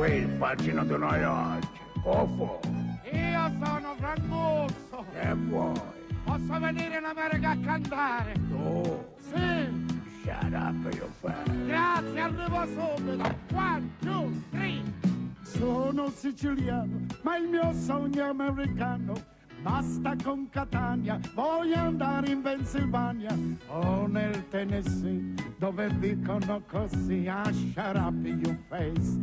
quel bacino di noi oggi. Coffo. Io sono Frangusso. Che vuoi? Posso venire in America a cantare? Tu? Sì. Shut up, you fan. Grazie, arrivo subito. 1, 2, 3. Sono siciliano, ma il mio sogno è americano. Basta con Catania, voglio andare in Pennsylvania o nel Tennessee, dove dicono così, ah, shut up you face.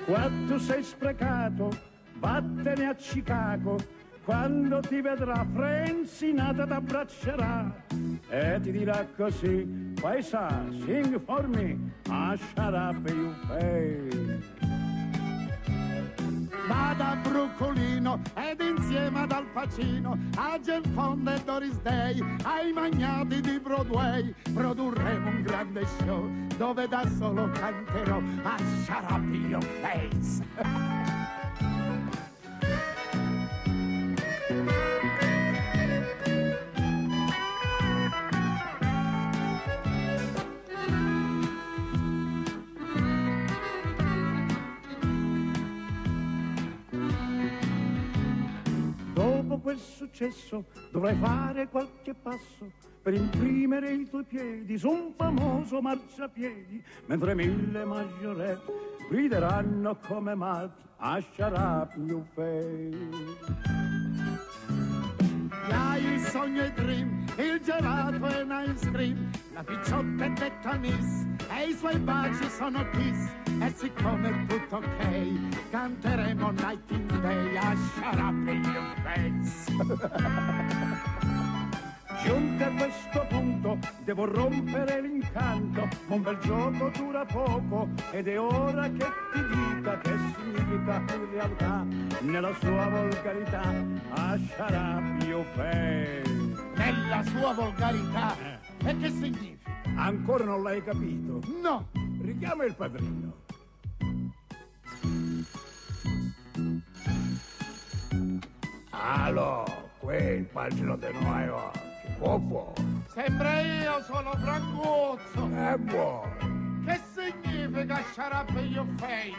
Quanto sei sprecato, vattene a Chicago, quando ti vedrà Franzinata t'abbraccerà e ti dirà così, paesa, sing for me, ah, shut up you face. Vado a Broccolino ed insieme ad Al Pacino, a Jane Fonda e Doris Day, ai magnati di Broadway, produrremo un grande show dove da solo canterò a shut up your face. Dopo quel successo dovrai fare qualche passo per imprimere i tuoi piedi su un famoso marciapiedi, mentre 1000 maggiorette grideranno come matti a shut up you face. Hai il sogno e dream, il gelato e l'ice cream, la picciotta è detta miss e i suoi baci sono kiss, e siccome è tutto ok canteremo Night in Day a shut up in your face. Giunto a questo punto devo rompere l'incanto, ma un bel gioco dura poco ed è ora che ti dica che significa in realtà nella sua volgarità a shut up your face. Nella sua volgarità. E che significa? Ancora non l'hai capito? No. Richiama il padrino. Allo, quel pagino di New York. Coffo. Sembra io sono Frangusso. Che vuoi? Che significa shut up in your face?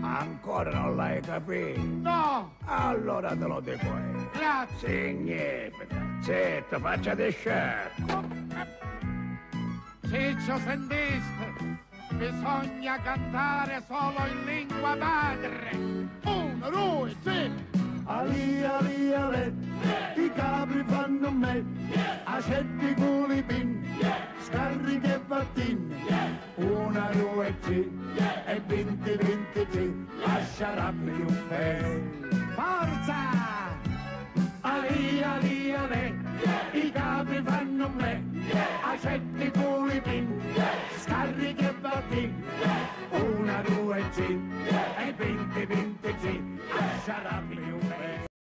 Ancora non l'hai capito? No. Allora te lo dico io. Grazie. Significa, zitto, faccia di scerto. Ciccio, sentiste? Bisogna cantare solo in lingua madre. 1, 2, 3. Ali, ali, ale, i capri fanno me, acetti culipin, scarri che battin, 1, 2, 3, e 20, 23, a shut up you face. Forza! Ali, ali, ale, i capri fanno me, acetti culipin, scarri che battin, 1, 2, 3, e 20, 23, a shut up you face.